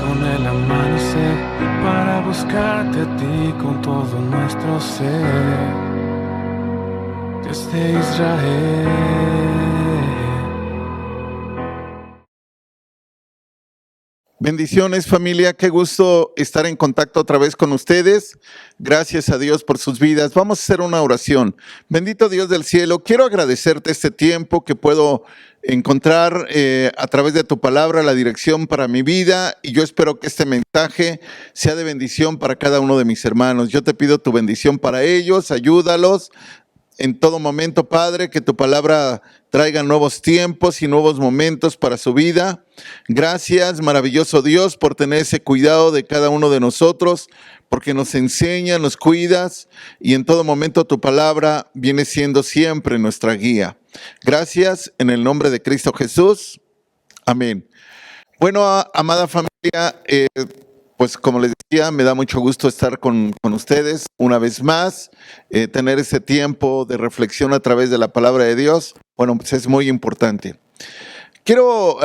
con el amanecer para buscarte a ti con todo nuestro ser. Desde Israel. Bendiciones, familia, qué gusto estar en contacto otra vez con ustedes. Gracias a Dios por sus vidas. Vamos a hacer una oración. Bendito Dios del cielo, quiero agradecerte este tiempo que puedo encontrar a través de tu palabra la dirección para mi vida, y yo espero que este mensaje sea de bendición para cada uno de mis hermanos. Yo te pido tu bendición para ellos, ayúdalos en todo momento, Padre, que tu palabra traiga nuevos tiempos y nuevos momentos para su vida. Gracias, maravilloso Dios, por tener ese cuidado de cada uno de nosotros, porque nos enseñas, nos cuidas, y en todo momento tu palabra viene siendo siempre nuestra guía. Gracias, en el nombre de Cristo Jesús. Amén. Bueno, amada familia, pues como les decía, me da mucho gusto estar con ustedes una vez más, tener ese tiempo de reflexión a través de la palabra de Dios. Bueno, pues es muy importante. Quiero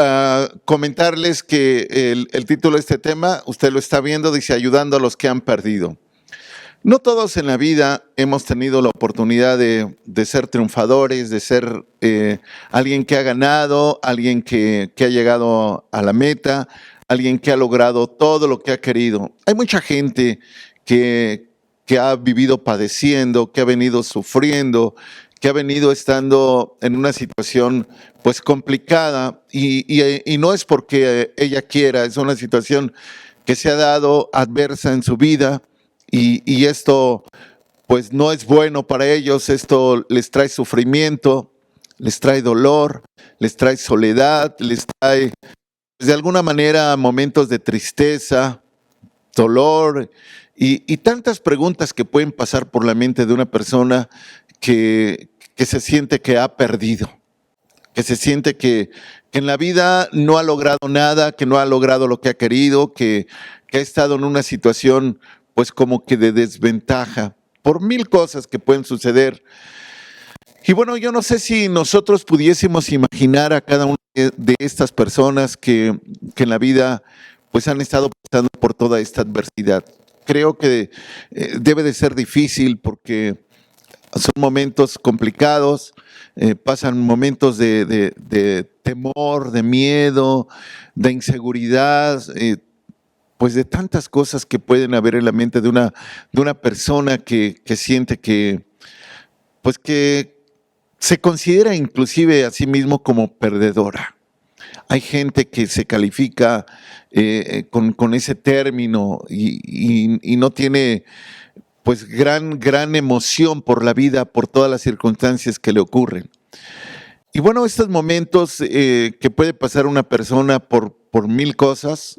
comentarles que el título de este tema, usted lo está viendo, dice ayudando a los que han perdido. No todos en la vida hemos tenido la oportunidad de ser triunfadores, de ser alguien que ha ganado, alguien que ha llegado a la meta, alguien que ha logrado todo lo que ha querido. Hay mucha gente que ha vivido padeciendo, que ha venido sufriendo, que ha venido estando en una situación pues complicada, y no es porque ella quiera, es una situación que se ha dado adversa en su vida, y esto pues no es bueno para ellos. Esto les trae sufrimiento, les trae dolor, les trae soledad, les trae de alguna manera momentos de tristeza, dolor y tantas preguntas que pueden pasar por la mente de una persona que se siente que ha perdido, que se siente que en la vida no ha logrado nada, que no ha logrado lo que ha querido, que ha estado en una situación pues como que de desventaja por mil cosas que pueden suceder. Y bueno, yo no sé si nosotros pudiésemos imaginar a cada una de estas personas que en la vida pues han estado pasando por toda esta adversidad. Creo que debe de ser difícil porque son momentos complicados, pasan momentos de temor, de miedo, de inseguridad, pues de tantas cosas que pueden haber en la mente de una persona que siente que, pues que se considera inclusive a sí mismo como perdedora. Hay gente que se califica con ese término y no tiene pues gran emoción por la vida, por todas las circunstancias que le ocurren. Y bueno, estos momentos que puede pasar una persona por mil cosas,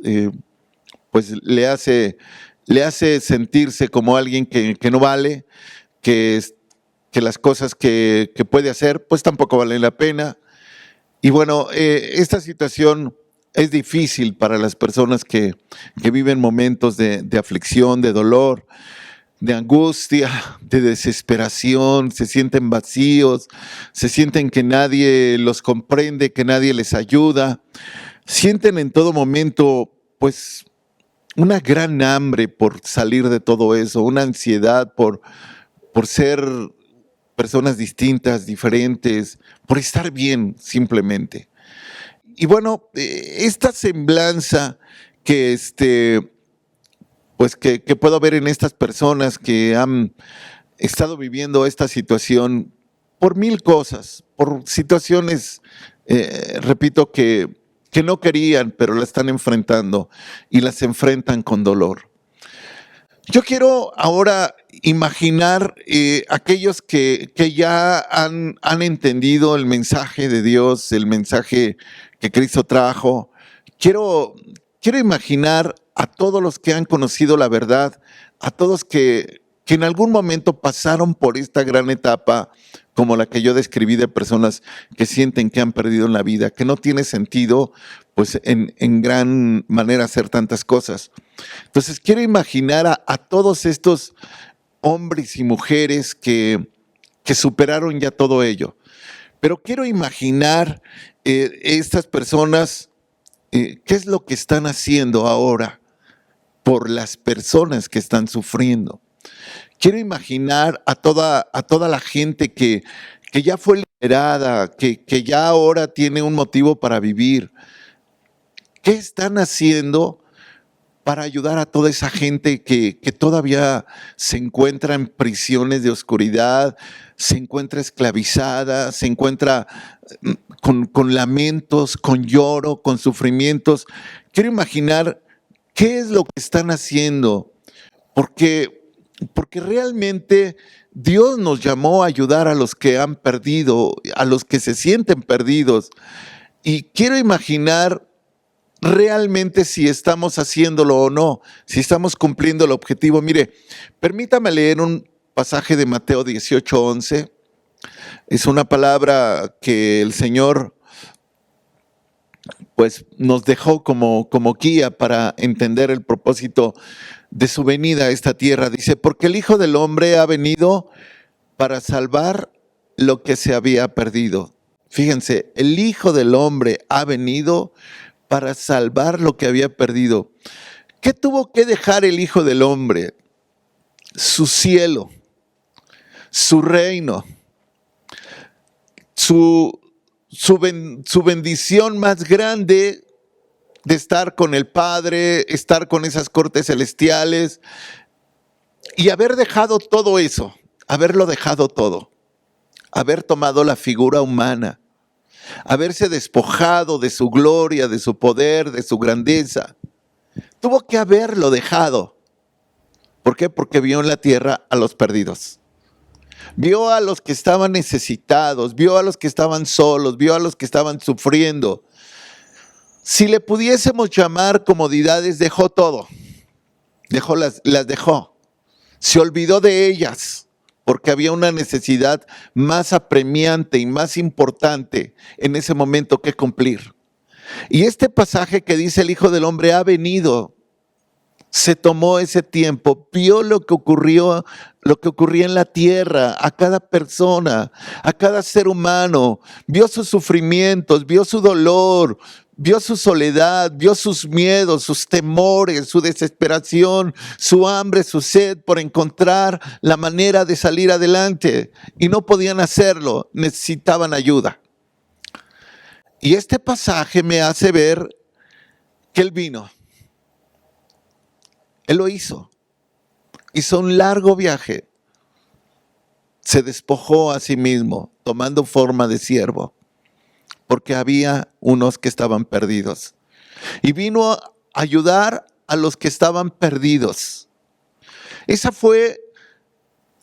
pues le hace sentirse como alguien que no vale, que las cosas que puede hacer pues tampoco valen la pena. Y bueno, esta situación es difícil para las personas que viven momentos de aflicción, de dolor, de angustia, de desesperación, se sienten vacíos, se sienten que nadie los comprende, que nadie les ayuda, sienten en todo momento pues una gran hambre por salir de todo eso, una ansiedad por ser personas distintas, diferentes, por estar bien simplemente. Y bueno, esta semblanza que pues que puedo ver en estas personas que han estado viviendo esta situación por mil cosas, por situaciones, repito, que no querían, pero la están enfrentando y las enfrentan con dolor. Yo quiero ahora imaginar aquellos que ya han entendido el mensaje de Dios, el mensaje que Cristo trajo. Quiero imaginar a todos los que han conocido la verdad, a todos que en algún momento pasaron por esta gran etapa como la que yo describí, de personas que sienten que han perdido en la vida, que no tiene sentido pues en gran manera hacer tantas cosas. Entonces quiero imaginar a todos estos hombres y mujeres que superaron ya todo ello. Pero quiero imaginar estas personas ¿Qué es lo que están haciendo ahora por las personas que están sufriendo? Quiero imaginar a toda la gente que ya fue liberada, que ya ahora tiene un motivo para vivir. ¿Qué están haciendo para ayudar a toda esa gente que todavía se encuentra en prisiones de oscuridad, se encuentra esclavizada, se encuentra con lamentos, con lloro, con sufrimientos? Quiero imaginar qué es lo que están haciendo, porque realmente Dios nos llamó a ayudar a los que han perdido, a los que se sienten perdidos. Y quiero imaginar realmente si estamos haciéndolo o no, si estamos cumpliendo el objetivo. Mire, permítame leer un pasaje de Mateo 18:11. Es una palabra que el Señor pues nos dejó como guía para entender el propósito de su venida a esta tierra. Dice, porque el Hijo del Hombre ha venido para salvar lo que se había perdido. Fíjense, el Hijo del Hombre ha venido para salvar lo que había perdido. ¿Qué tuvo que dejar el Hijo del Hombre? Su cielo, su reino, su bendición más grande de estar con el Padre, estar con esas cortes celestiales y haber dejado todo eso, haberlo dejado todo, haber tomado la figura humana, haberse despojado de su gloria, de su poder, de su grandeza. Tuvo que haberlo dejado. ¿Por qué? Porque vio en la tierra a los perdidos. Vio a los que estaban necesitados, vio a los que estaban solos, vio a los que estaban sufriendo. Si le pudiésemos llamar comodidades, dejó todo. Las dejó. Se olvidó de ellas porque había una necesidad más apremiante y más importante en ese momento que cumplir. Y este pasaje que dice el Hijo del Hombre ha venido, se tomó ese tiempo, vio lo que ocurría en la tierra, a cada persona, a cada ser humano, vio sus sufrimientos, vio su dolor, vio su soledad, vio sus miedos, sus temores, su desesperación, su hambre, su sed por encontrar la manera de salir adelante. Y no podían hacerlo, necesitaban ayuda. Y este pasaje me hace ver que Él vino. Él lo hizo. Hizo un largo viaje. Se despojó a sí mismo, tomando forma de siervo, porque había unos que estaban perdidos. Y vino a ayudar a los que estaban perdidos. Esa fue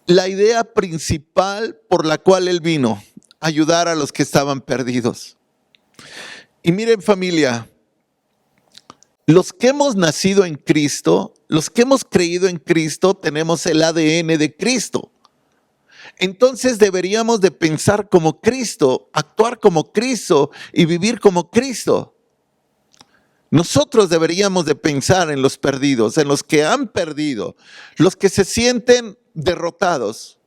la idea principal por la cual Él vino, ayudar a los que estaban perdidos. Y miren, familia, los que hemos nacido en Cristo, los que hemos creído en Cristo, tenemos el ADN de Cristo. Entonces deberíamos de pensar como Cristo, actuar como Cristo y vivir como Cristo. Nosotros deberíamos de pensar en los perdidos, en los que han perdido, los que se sienten derrotados.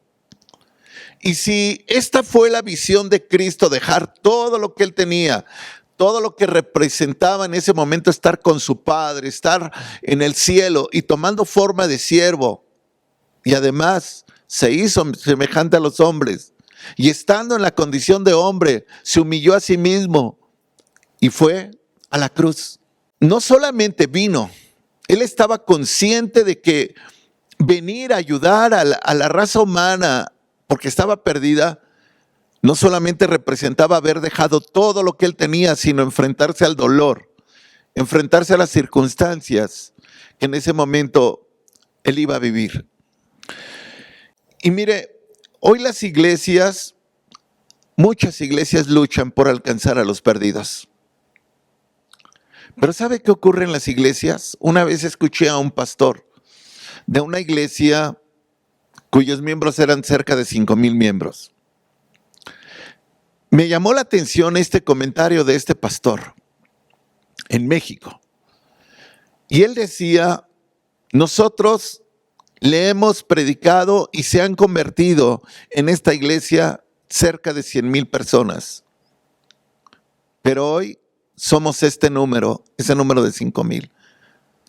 Y si esta fue la visión de Cristo, dejar todo lo que Él tenía, todo lo que representaba en ese momento estar con su Padre, estar en el cielo y tomando forma de siervo. Y además se hizo semejante a los hombres. Y estando en la condición de hombre, se humilló a sí mismo y fue a la cruz. No solamente vino, Él estaba consciente de que venir a ayudar a la raza humana, porque estaba perdida, no solamente representaba haber dejado todo lo que Él tenía, sino enfrentarse al dolor, enfrentarse a las circunstancias que en ese momento Él iba a vivir. Y mire, hoy las iglesias, muchas iglesias luchan por alcanzar a los perdidos. Pero ¿sabe qué ocurre en las iglesias? Una vez escuché a un pastor de una iglesia cuyos miembros eran cerca de 5,000 miembros. Me llamó la atención este comentario de este pastor en México. Y él decía, nosotros le hemos predicado y se han convertido en esta iglesia cerca de 100,000 personas. Pero hoy somos ese número de 5,000.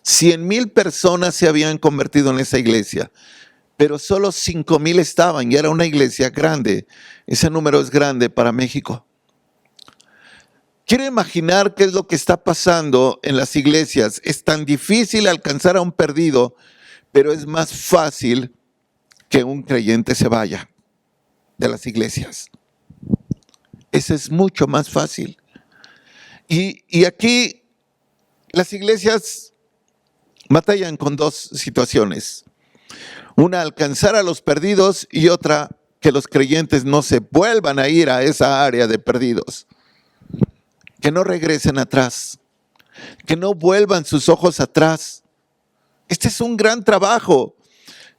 100,000 personas se habían convertido en esa iglesia, pero solo 5,000 estaban y era una iglesia grande. Ese número es grande para México. Quiero imaginar qué es lo que está pasando en las iglesias. Es tan difícil alcanzar a un perdido, pero es más fácil que un creyente se vaya de las iglesias. Eso es mucho más fácil. Y aquí las iglesias batallan con dos situaciones. Una, alcanzar a los perdidos, y otra, que los creyentes no se vuelvan a ir a esa área de perdidos. Que no regresen atrás, que no vuelvan sus ojos atrás. Este es un gran trabajo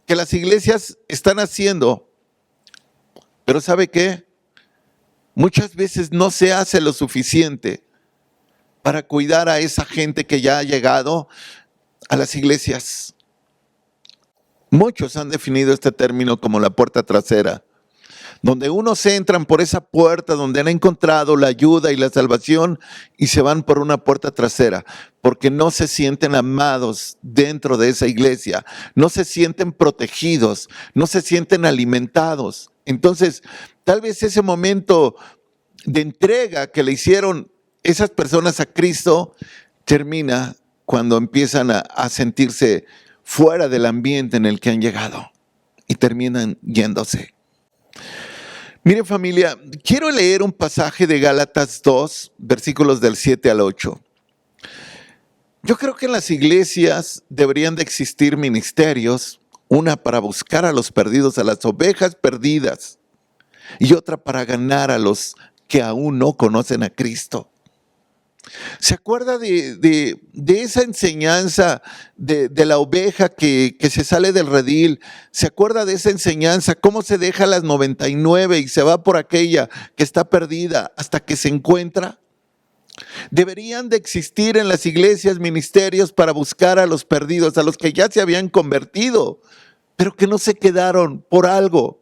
que las iglesias están haciendo. Pero ¿sabe qué? Muchas veces no se hace lo suficiente para cuidar a esa gente que ya ha llegado a las iglesias. Muchos han definido este término como la puerta trasera, donde unos entran por esa puerta donde han encontrado la ayuda y la salvación y se van por una puerta trasera, porque no se sienten amados dentro de esa iglesia, no se sienten protegidos, no se sienten alimentados. Entonces, tal vez ese momento de entrega que le hicieron esas personas a Cristo termina cuando empiezan a sentirse fuera del ambiente en el que han llegado y terminan yéndose. Mire, familia, quiero leer un pasaje de Gálatas 2, versículos del 7 al 8. Yo creo que en las iglesias deberían de existir ministerios, una para buscar a los perdidos, a las ovejas perdidas, y otra para ganar a los que aún no conocen a Cristo. ¿Se acuerda de esa enseñanza de la oveja que se sale del redil? ¿Se acuerda de esa enseñanza? ¿Cómo se deja las 99 y se va por aquella que está perdida hasta que se encuentra? Deberían de existir en las iglesias ministerios para buscar a los perdidos, a los que ya se habían convertido, pero que no se quedaron por algo.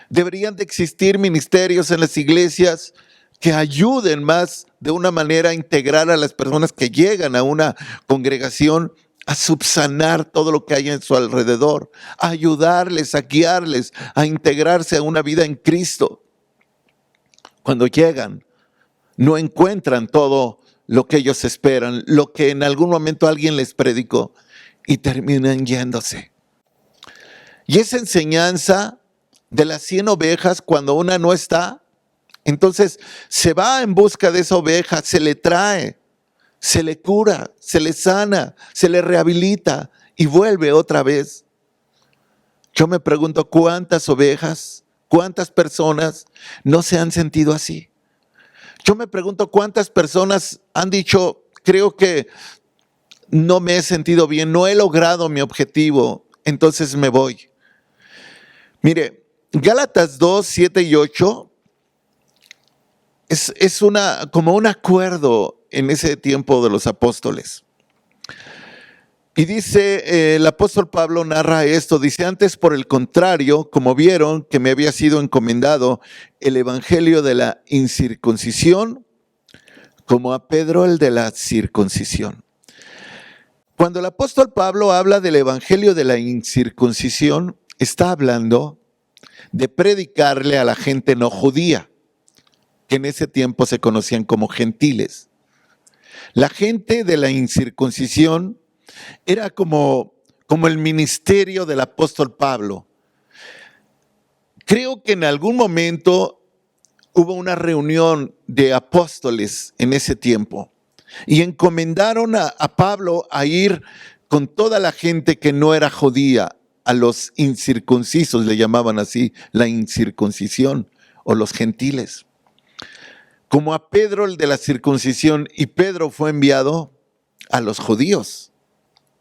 Deberían de existir ministerios en las iglesias que ayuden más de una manera integral a las personas que llegan a una congregación a subsanar todo lo que hay en su alrededor, a ayudarles, a guiarles, a integrarse a una vida en Cristo. Cuando llegan, no encuentran todo lo que ellos esperan, lo que en algún momento alguien les predicó, y terminan yéndose. Y esa enseñanza de las 100 ovejas, cuando una no está, entonces se va en busca de esa oveja, se le trae, se le cura, se le sana, se le rehabilita y vuelve otra vez. Yo me pregunto cuántas ovejas, cuántas personas no se han sentido así. Yo me pregunto cuántas personas han dicho, creo que no me he sentido bien, no he logrado mi objetivo, entonces me voy. Mire, Gálatas 2, 7 y 8 es como un acuerdo en ese tiempo de los apóstoles. Y dice, el apóstol Pablo narra esto, dice, antes por el contrario, como vieron que me había sido encomendado el evangelio de la incircuncisión, como a Pedro el de la circuncisión. Cuando el apóstol Pablo habla del evangelio de la incircuncisión, está hablando de predicarle a la gente no judía, que en ese tiempo se conocían como gentiles. La gente de la incircuncisión era como el ministerio del apóstol Pablo. Creo que en algún momento hubo una reunión de apóstoles en ese tiempo y encomendaron a Pablo a ir con toda la gente que no era judía, a los incircuncisos, le llamaban así, la incircuncisión o los gentiles. Como a Pedro el de la circuncisión, y Pedro fue enviado a los judíos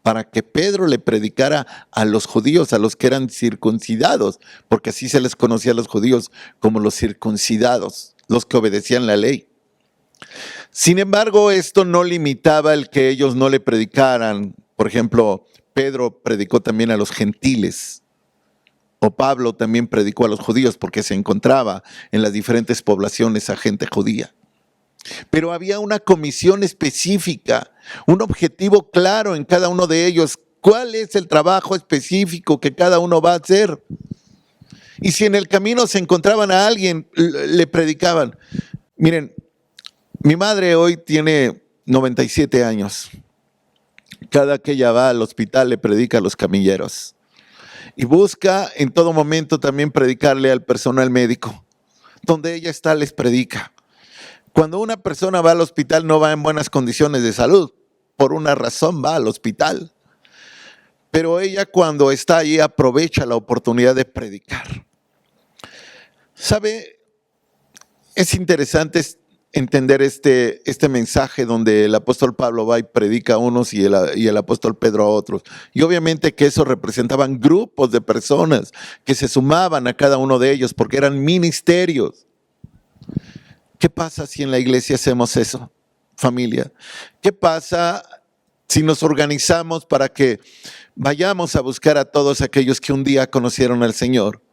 para que Pedro le predicara a los judíos, a los que eran circuncidados, porque así se les conocía a los judíos como los circuncidados, los que obedecían la ley. Sin embargo, esto no limitaba el que ellos no le predicaran. Por ejemplo, Pedro predicó también a los gentiles. O Pablo también predicó a los judíos porque se encontraba en las diferentes poblaciones a gente judía. pero había una comisión específica, un objetivo claro en cada uno de ellos. ¿Cuál es el trabajo específico que cada uno va a hacer? Y si en el camino se encontraban a alguien, le predicaban. Miren, mi madre hoy tiene 97 años. Cada que ella va al hospital le predica a los camilleros. Y busca en todo momento también predicarle al personal médico. Donde ella está les predica. Cuando una persona va al hospital no va en buenas condiciones de salud. Por una razón va al hospital. Pero ella cuando está allí aprovecha la oportunidad de predicar. ¿Sabe? Es interesante entender este mensaje donde el apóstol Pablo va y predica a unos y el apóstol Pedro a otros. Y obviamente que eso representaban grupos de personas que se sumaban a cada uno de ellos porque eran ministerios. ¿Qué pasa si en la iglesia hacemos eso, familia? ¿Qué pasa si nos organizamos para que vayamos a buscar a todos aquellos que un día conocieron al Señor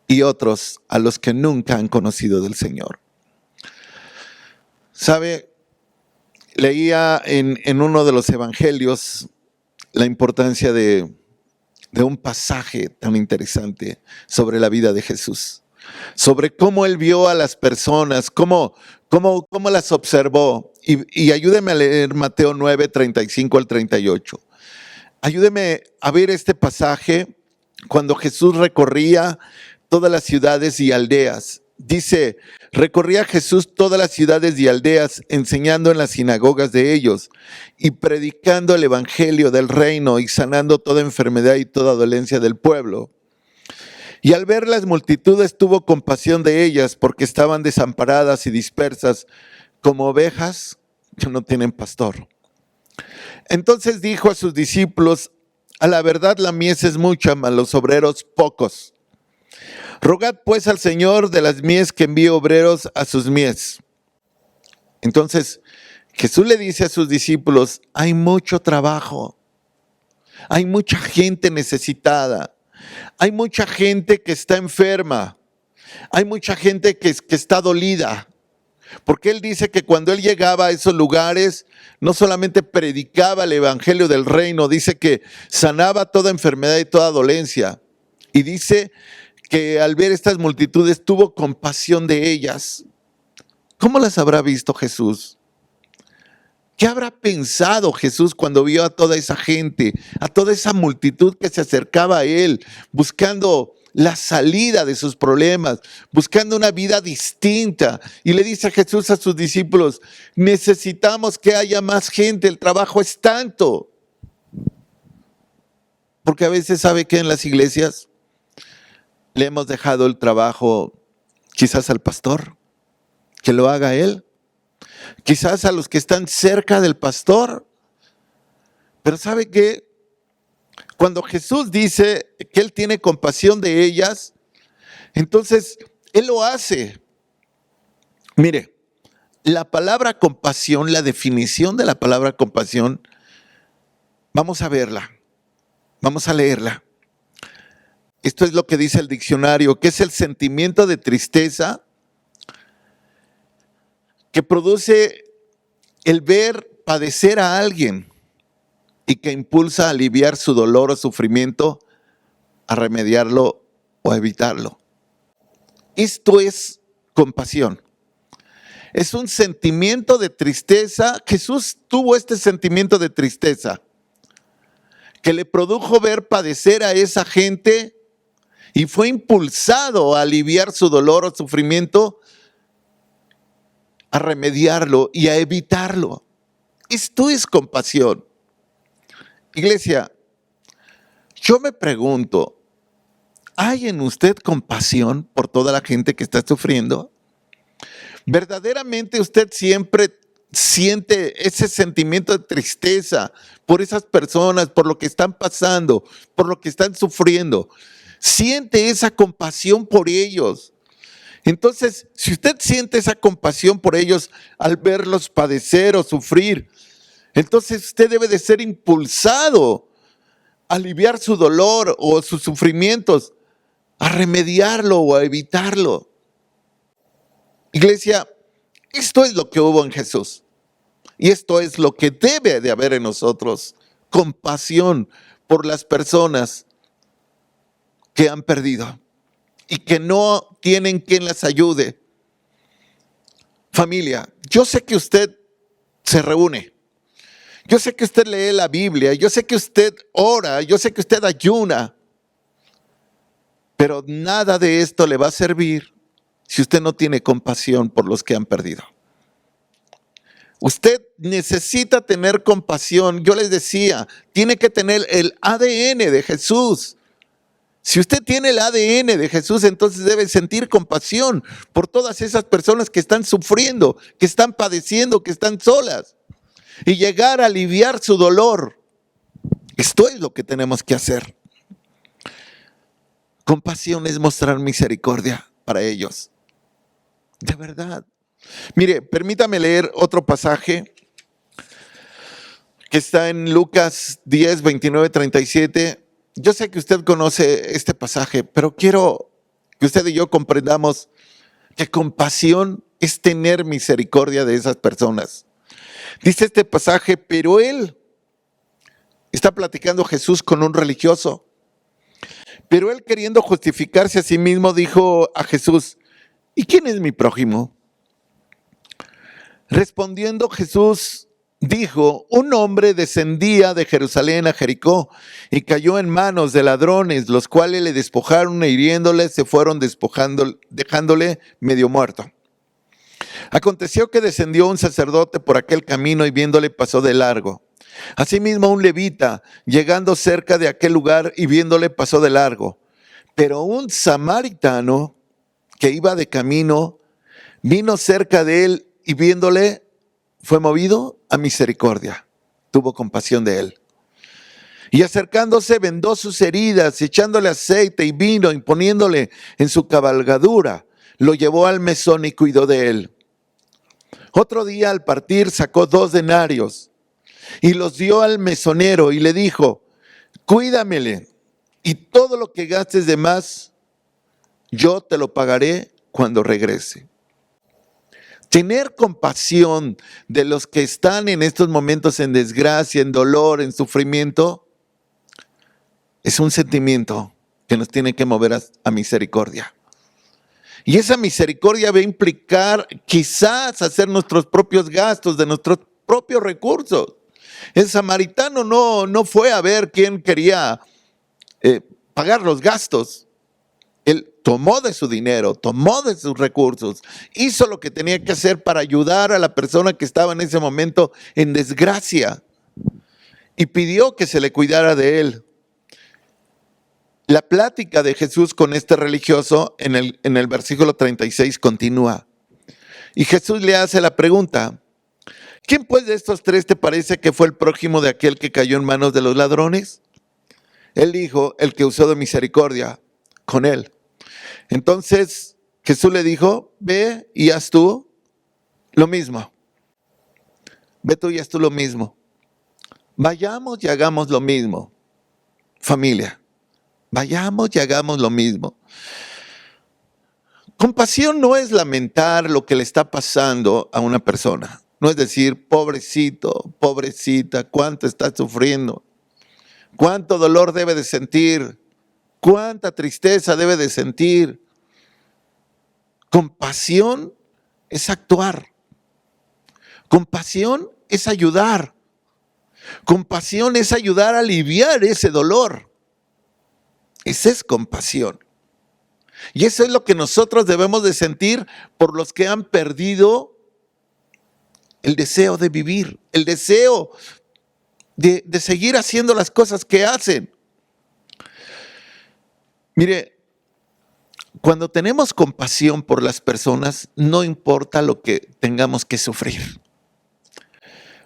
y otros a los que nunca han conocido del Señor? ¿Sabe? Leía en uno de los evangelios la importancia de un pasaje tan interesante sobre la vida de Jesús, sobre cómo él vio a las personas, cómo las observó. Y ayúdeme a leer Mateo 9, 35 al 38. Ayúdeme a ver este pasaje cuando Jesús recorría todas las ciudades y aldeas. Dice, recorría Jesús todas las ciudades y aldeas, enseñando en las sinagogas de ellos y predicando el evangelio del reino y sanando toda enfermedad y toda dolencia del pueblo. Y al ver las multitudes tuvo compasión de ellas porque estaban desamparadas y dispersas como ovejas que no tienen pastor. Entonces dijo a sus discípulos, a la verdad la mies es mucha, mas los obreros pocos. Rogad pues al Señor de las mies que envíe obreros a sus mies. Entonces Jesús le dice a sus discípulos, hay mucho trabajo, hay mucha gente necesitada, hay mucha gente que está enferma, hay mucha gente que está dolida. Porque él dice que cuando él llegaba a esos lugares, no solamente predicaba el evangelio del reino, dice que sanaba toda enfermedad y toda dolencia. Y dice que al ver estas multitudes tuvo compasión de ellas. ¿Cómo las habrá visto Jesús? ¿Qué habrá pensado Jesús cuando vio a toda esa gente, a toda esa multitud que se acercaba a él, buscando la salida de sus problemas, buscando una vida distinta? Y le dice a Jesús a sus discípulos, necesitamos que haya más gente, el trabajo es tanto. Porque a veces sabe que en las iglesias le hemos dejado el trabajo quizás al pastor, que lo haga él, quizás a los que están cerca del pastor. Pero ¿sabe qué? Cuando Jesús dice que Él tiene compasión de ellas, entonces Él lo hace. Mire, la palabra compasión, la definición de la palabra compasión, vamos a verla, vamos a leerla. Esto es lo que dice el diccionario, que es el sentimiento de tristeza que produce el ver padecer a alguien y que impulsa a aliviar su dolor o sufrimiento, a remediarlo o a evitarlo. Esto es compasión. Es un sentimiento de tristeza. Jesús tuvo este sentimiento de tristeza que le produjo ver padecer a esa gente y fue impulsado a aliviar su dolor o sufrimiento, a remediarlo y a evitarlo. Esto es compasión. Iglesia, yo me pregunto, ¿hay en usted compasión por toda la gente que está sufriendo? ¿Verdaderamente usted siempre siente ese sentimiento de tristeza por esas personas, por lo que están pasando, por lo que están sufriendo? ¿Siente esa compasión por ellos? Entonces, si usted siente esa compasión por ellos al verlos padecer o sufrir, entonces usted debe de ser impulsado a aliviar su dolor o sus sufrimientos, a remediarlo o a evitarlo. Iglesia, Esto es lo que hubo en Jesús. Y esto es lo que debe de haber en nosotros. Compasión por las personas que han perdido y que no tienen quien las ayude. Familia, yo sé que usted se reúne. Yo sé que usted lee la Biblia. Yo sé que usted ora. Yo sé que usted ayuna. Pero nada de esto le va a servir si usted no tiene compasión por los que han perdido. Usted necesita tener compasión. Yo les decía, tiene que tener el ADN de Jesús. Si usted tiene el ADN de Jesús, entonces debe sentir compasión por todas esas personas que están sufriendo, que están padeciendo, que están solas. Y llegar a aliviar su dolor. Esto es lo que tenemos que hacer. Compasión es mostrar misericordia para ellos. De verdad. Mire, permítame leer otro pasaje que está en Lucas 10, 29, 37. Yo sé que usted conoce este pasaje, pero quiero que usted y yo comprendamos que compasión es tener misericordia de esas personas. Dice este pasaje, pero él, está platicando Jesús con un religioso, pero él queriendo justificarse a sí mismo dijo a Jesús, ¿y quién es mi prójimo? Respondiendo Jesús dijo, un hombre descendía de Jerusalén a Jericó y cayó en manos de ladrones, los cuales le despojaron e hiriéndole se fueron dejándole medio muerto. Aconteció que descendió un sacerdote por aquel camino y viéndole pasó de largo. Asimismo un levita, llegando cerca de aquel lugar y viéndole pasó de largo. Pero un samaritano que iba de camino, vino cerca de él y viéndole fue movido a misericordia. Tuvo compasión de él. Y acercándose vendó sus heridas, echándole aceite y vino y poniéndole en su cabalgadura, lo llevó al mesón y cuidó de él. Otro día al partir sacó 2 denarios y los dio al mesonero y le dijo, cuídamele y todo lo que gastes de más, yo te lo pagaré cuando regrese. Tener compasión de los que están en estos momentos en desgracia, en dolor, en sufrimiento, es un sentimiento que nos tiene que mover a misericordia. Y esa misericordia va a implicar quizás hacer nuestros propios gastos de nuestros propios recursos. El samaritano no fue a ver quién quería pagar los gastos. Él tomó de su dinero, tomó de sus recursos, hizo lo que tenía que hacer para ayudar a la persona que estaba en ese momento en desgracia y pidió que se le cuidara de él. La plática de Jesús con este religioso en el versículo 36 continúa. Y Jesús le hace la pregunta, ¿quién pues de estos 3 te parece que fue el prójimo de aquel que cayó en manos de los ladrones? Él dijo, el que usó de misericordia con él. Entonces Jesús le dijo, ve y haz tú lo mismo. Ve tú y haz tú lo mismo. Vayamos y hagamos lo mismo. Familia, vayamos y hagamos lo mismo. Compasión no es lamentar lo que le está pasando a una persona. No es decir, pobrecito, pobrecita, cuánto está sufriendo, cuánto dolor debe de sentir, cuánta tristeza debe de sentir. Compasión es actuar. Compasión es ayudar. Compasión es ayudar a aliviar ese dolor. Esa es compasión. Y eso es lo que nosotros debemos de sentir por los que han perdido el deseo de vivir, el deseo de seguir haciendo las cosas que hacen. Mire, cuando tenemos compasión por las personas, no importa lo que tengamos que sufrir.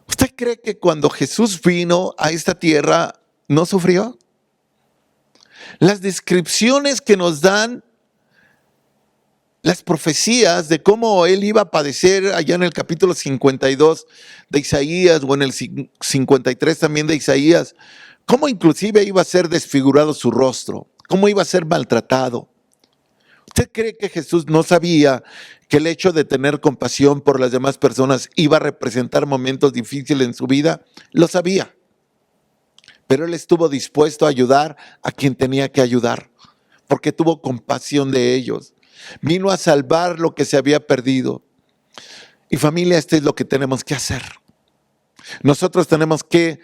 ¿Usted cree que cuando Jesús vino a esta tierra, no sufrió? Las descripciones que nos dan las profecías de cómo él iba a padecer allá en el capítulo 52 de Isaías o en el 53 también de Isaías, cómo inclusive iba a ser desfigurado su rostro, cómo iba a ser maltratado. ¿Usted cree que Jesús no sabía que el hecho de tener compasión por las demás personas iba a representar momentos difíciles en su vida? Lo sabía. Pero Él estuvo dispuesto a ayudar a quien tenía que ayudar, porque tuvo compasión de ellos. Vino a salvar lo que se había perdido. Y familia, esto es lo que tenemos que hacer. Nosotros tenemos que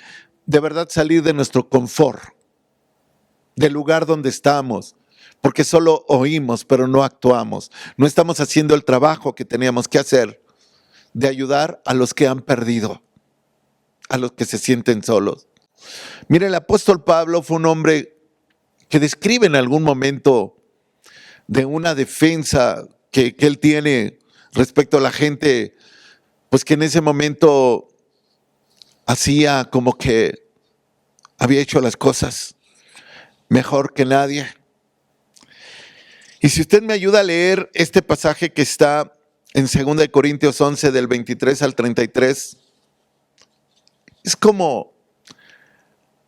de verdad salir de nuestro confort, del lugar donde estamos, porque solo oímos, pero no actuamos. No estamos haciendo el trabajo que teníamos que hacer de ayudar a los que han perdido, a los que se sienten solos. Mire, el apóstol Pablo fue un hombre que describe en algún momento de una defensa que él tiene respecto a la gente, pues que en ese momento hacía como que había hecho las cosas mejor que nadie. Y si usted me ayuda a leer este pasaje que está en 2 Corintios 11 del 23 al 33, es como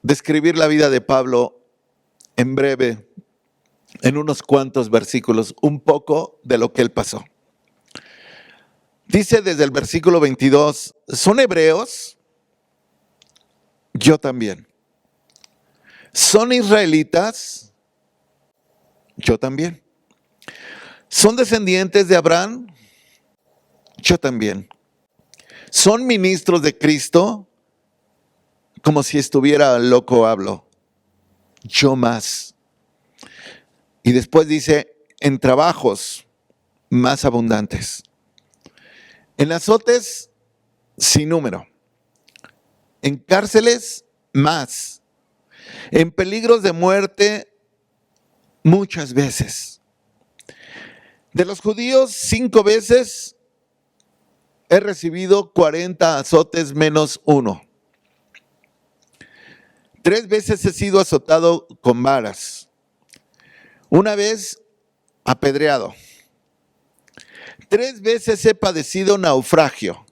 describir la vida de Pablo en breve, en unos cuantos versículos, un poco de lo que él pasó. Dice desde el versículo 22, ¿son hebreos? Yo también. ¿Son israelitas? Yo también. ¿Son descendientes de Abraham? Yo también. ¿Son ministros de Cristo? Como si estuviera loco hablo. Yo más. Y después dice, en trabajos más abundantes. En azotes sin número. En cárceles más. En peligros de muerte muchas veces. De los judíos 5 veces he recibido 40 azotes menos 1. 3 veces he sido azotado con varas. 1 vez apedreado. 3 veces he padecido naufragio.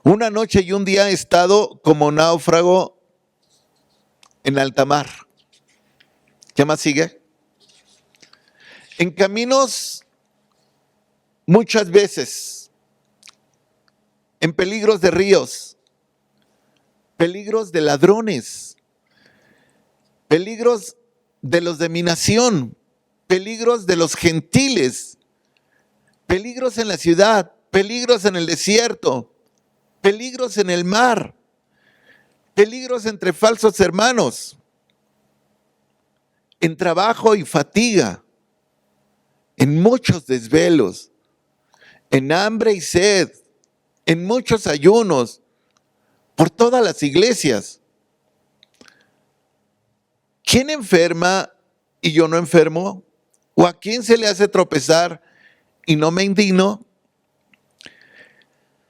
1 noche y un día he estado como náufrago en alta mar. ¿Qué más sigue? En caminos muchas veces. En peligros de ríos. Peligros de ladrones, peligros de los de mi nación, peligros de los gentiles, peligros en la ciudad, peligros en el desierto, peligros en el mar, peligros entre falsos hermanos, en trabajo y fatiga, en muchos desvelos, en hambre y sed, en muchos ayunos, por todas las iglesias. ¿Quién enferma y yo no enfermo? ¿O a quién se le hace tropezar y no me indigno?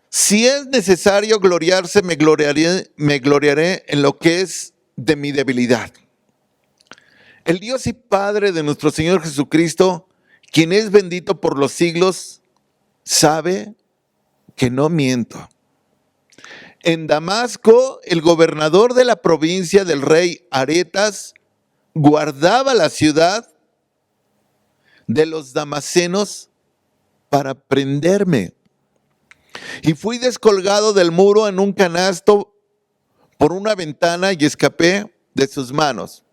Si es necesario gloriarse, me gloriaré en lo que es de mi debilidad. El Dios y Padre de nuestro Señor Jesucristo, quien es bendito por los siglos, sabe que no miento. En Damasco, el gobernador de la provincia del rey Aretas guardaba la ciudad de los damasenos para prenderme. Y fui descolgado del muro en un canasto por una ventana y escapé de sus manos.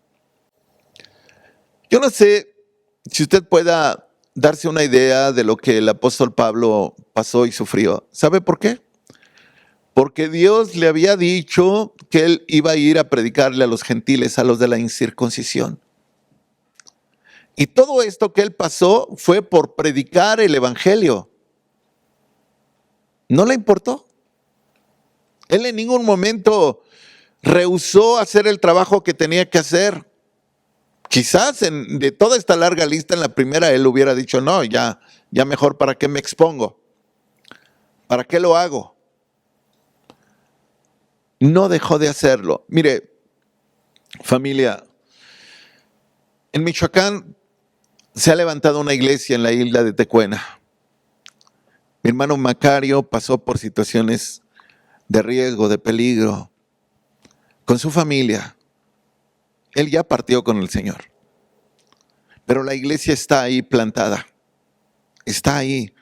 Yo no sé si usted pueda darse una idea de lo que el apóstol Pablo pasó y sufrió. ¿Sabe por qué? Porque Dios le había dicho que él iba a ir a predicarle a los gentiles, a los de la incircuncisión. Y todo esto que él pasó fue por predicar el evangelio. No le importó. Él en ningún momento rehusó hacer el trabajo que tenía que hacer. Quizás de toda esta larga lista, en la primera él hubiera dicho, no, ya mejor, ¿para qué me expongo? ¿Para qué lo hago? No dejó de hacerlo. Mire, familia, en Michoacán se ha levantado una iglesia en la isla de Tecuena. Mi hermano Macario pasó por situaciones de riesgo, de peligro, con su familia. Él ya partió con el Señor. Pero la iglesia está ahí plantada, está ahí,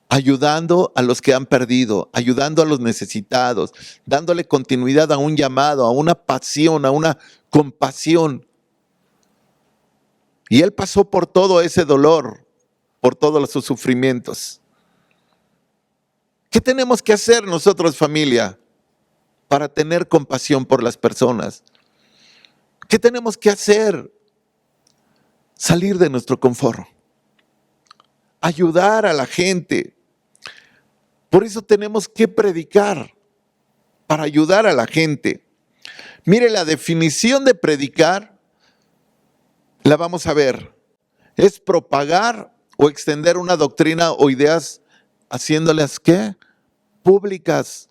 ayudando a los que han perdido, ayudando a los necesitados, dándole continuidad a un llamado, a una pasión, a una compasión. Y Él pasó por todo ese dolor, por todos sus sufrimientos. ¿Qué tenemos que hacer nosotros, familia, para tener compasión por las personas? ¿Qué tenemos que hacer? Salir de nuestro confort, ayudar a la gente. Por eso tenemos que predicar, para ayudar a la gente. Mire, la definición de predicar, la vamos a ver. Es propagar o extender una doctrina o ideas haciéndolas, ¿qué? Públicas.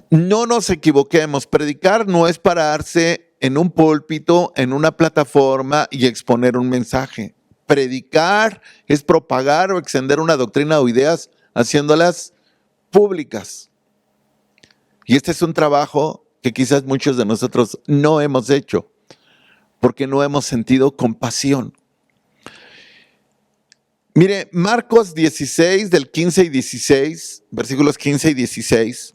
No nos equivoquemos, predicar no es pararse en un púlpito, en una plataforma y exponer un mensaje. Predicar es propagar o extender una doctrina o ideas haciéndolas públicas. Y este es un trabajo que quizás muchos de nosotros no hemos hecho porque no hemos sentido compasión. Mire, Marcos 16 del 15 y 16, versículos 15 y 16,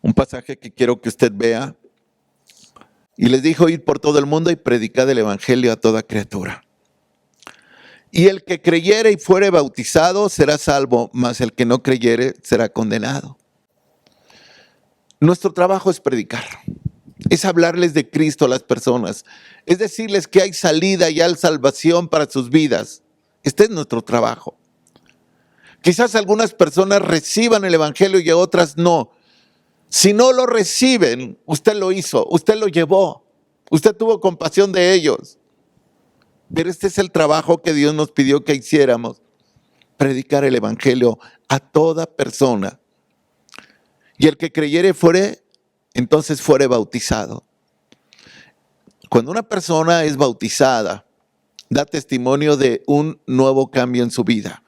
un pasaje que quiero que usted vea. Y les dijo: id por todo el mundo y predicad el evangelio a toda criatura. Y el que creyere y fuere bautizado será salvo, mas el que no creyere será condenado. Nuestro trabajo es predicar, es hablarles de Cristo a las personas, es decirles que hay salida y hay salvación para sus vidas. Este es nuestro trabajo. Quizás algunas personas reciban el evangelio y otras no. Si no lo reciben, usted lo hizo, usted lo llevó, usted tuvo compasión de ellos. Pero este es el trabajo que Dios nos pidió que hiciéramos: predicar el evangelio a toda persona. Y el que creyere entonces fuere bautizado. Cuando una persona es bautizada, da testimonio de un nuevo cambio en su vida.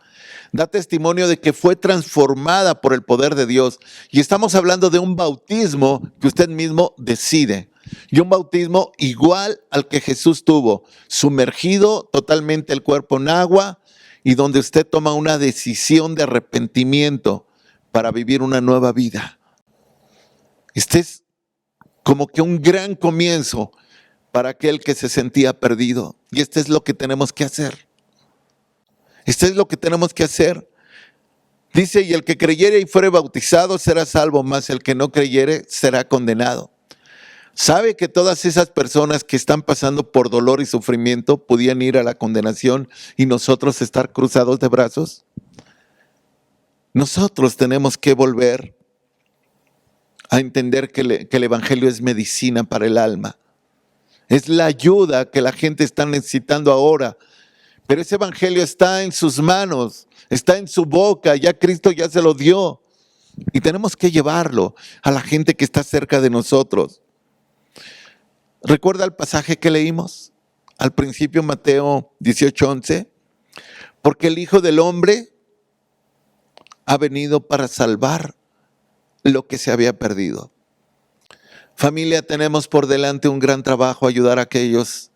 Da testimonio de que fue transformada por el poder de Dios. Y estamos hablando de un bautismo que usted mismo decide. Y un bautismo igual al que Jesús tuvo, sumergido totalmente el cuerpo en agua y donde usted toma una decisión de arrepentimiento para vivir una nueva vida. Este es como que un gran comienzo para aquel que se sentía perdido. Y este es lo que tenemos que hacer. Esto es lo que tenemos que hacer. Dice: y el que creyere y fuere bautizado será salvo, mas el que no creyere será condenado. ¿Sabe que todas esas personas que están pasando por dolor y sufrimiento podían ir a la condenación y nosotros estar cruzados de brazos? Nosotros tenemos que volver a entender que el evangelio es medicina para el alma. Es la ayuda que la gente está necesitando ahora. Pero ese evangelio está en sus manos, está en su boca, ya Cristo ya se lo dio. Y tenemos que llevarlo a la gente que está cerca de nosotros. ¿Recuerda el pasaje que leímos? Al principio, Mateo 18:11. Porque el Hijo del Hombre ha venido para salvar lo que se había perdido. Familia, tenemos por delante un gran trabajo: ayudar a aquellos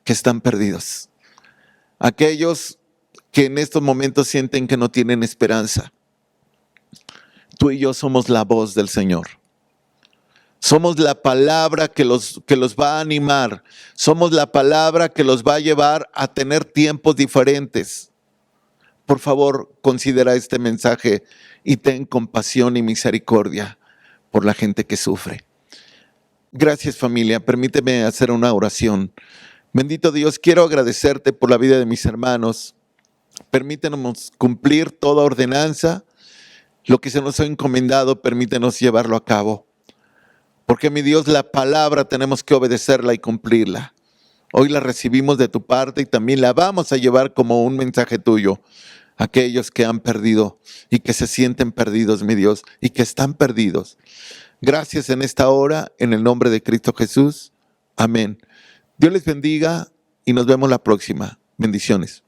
que están perdidos. Aquellos que en estos momentos sienten que no tienen esperanza. Tú y yo somos la voz del Señor. Somos la palabra que los va a animar. Somos la palabra que los va a llevar a tener tiempos diferentes. Por favor, considera este mensaje y ten compasión y misericordia por la gente que sufre. Gracias, familia. Permíteme hacer una oración. Bendito Dios, quiero agradecerte por la vida de mis hermanos. Permítenos cumplir toda ordenanza. Lo que se nos ha encomendado, permítenos llevarlo a cabo. Porque, mi Dios, la palabra tenemos que obedecerla y cumplirla. Hoy la recibimos de tu parte y también la vamos a llevar como un mensaje tuyo a aquellos que han perdido y que se sienten perdidos, mi Dios, y que están perdidos. Gracias en esta hora, en el nombre de Cristo Jesús. Amén. Dios les bendiga y nos vemos la próxima. Bendiciones.